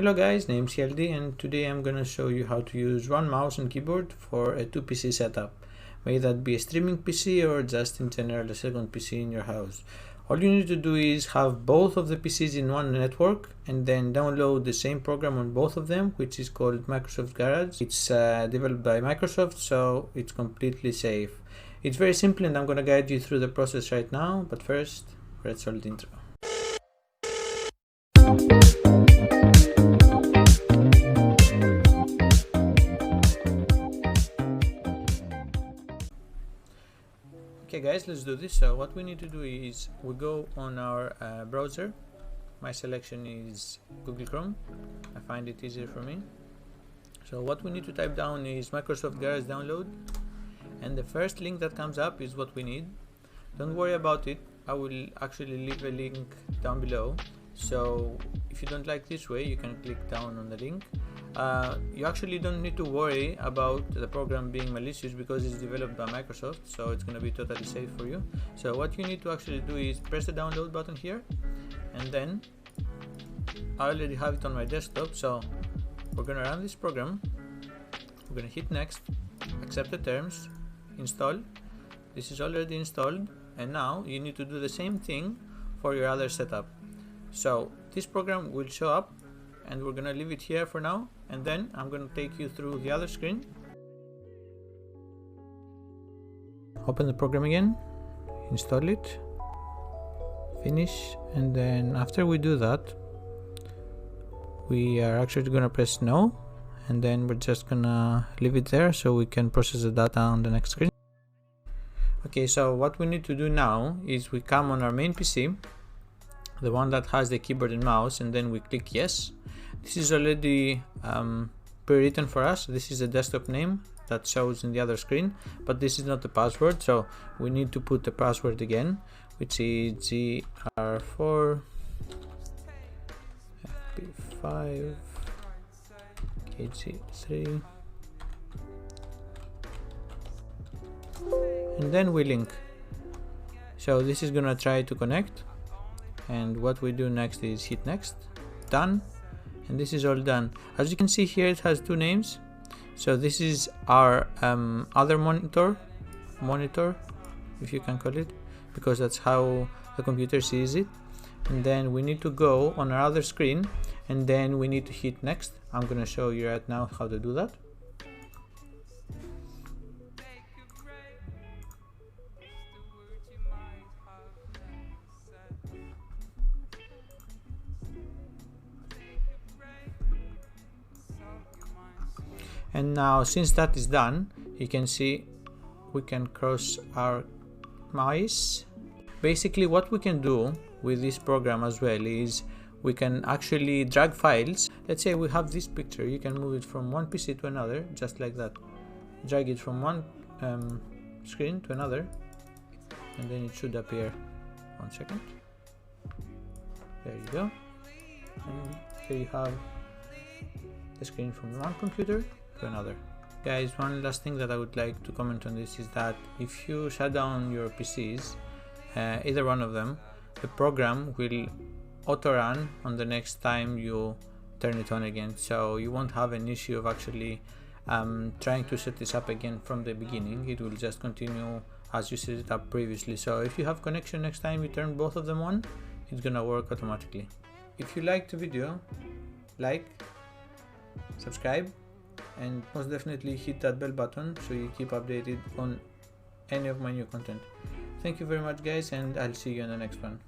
Hello guys, name's Yeldi, and today I'm gonna show you how to use one mouse and keyboard for a 2 PC setup. May that be a streaming PC or just in general a second PC in your house. All you need to do is have both of the PCs in one network and then download the same program on both of them, which is called Microsoft Garage. It's developed by Microsoft, so it's completely safe. It's very simple and I'm gonna guide you through the process right now, but first, let's roll the intro. Okay guys, let's do this. So what we need to do is we go on our browser. My selection is Google Chrome. I find it easier for me. So what we need to type down is Microsoft Garage download, and the first link that comes up is what we need. Don't worry about it, I will actually leave a link down below, so if you don't like this way you can click down on the link. You actually don't need to worry about the program being malicious because it's developed by Microsoft, so it's going to be totally safe for you. So what you need to actually do is press the download button here, and then I already have it on my desktop, so we're going to run this program. We're going to hit next, accept the terms, install. This is already installed, and now you need to do the same thing for your other setup. So this program will show up, and we're gonna leave it here for now, and then I'm gonna take you through the other screen. Open the program again, install it, finish, and then after we do that, we are actually gonna press no, and then we're just gonna leave it there so we can process the data on the next screen. Okay, so what we need to do now is we come on our main PC, the one that has the keyboard and mouse, and then we click yes. This is already pre-written for us. This is the desktop name that shows in the other screen, but this is not the password, so we need to put the password again, which is GR4 FP5 KG3, and then we link. So this is gonna try to connect, and what we do next is hit next, done, and this is all done. As you can see here, it has two names. So this is our other monitor, if you can call it, because that's how the computer sees it. And then we need to go on our other screen, and then we need to hit next. I'm gonna show you right now how to do that. And now, since that is done, you can see we can cross our mice. Basically what we can do with this program as well is we can actually drag files. Let's say we have this picture, you can move it from one PC to another, just like that. Drag it from one screen to another, and then it should appear. 1 second. There you go. And here you have the screen from one computer to another. Guys, one last thing that I would like to comment on this is that if you shut down your PCs, either one of them, the program will auto run on the next time you turn it on again, so you won't have an issue of actually trying to set this up again from the beginning. It will just continue as you set it up previously. So if you have connection next time you turn both of them on, it's gonna work automatically. If you liked the video, like, subscribe, and most definitely hit that bell button so you keep updated on any of my new content. Thank you very much guys, and I'll see you in the next one.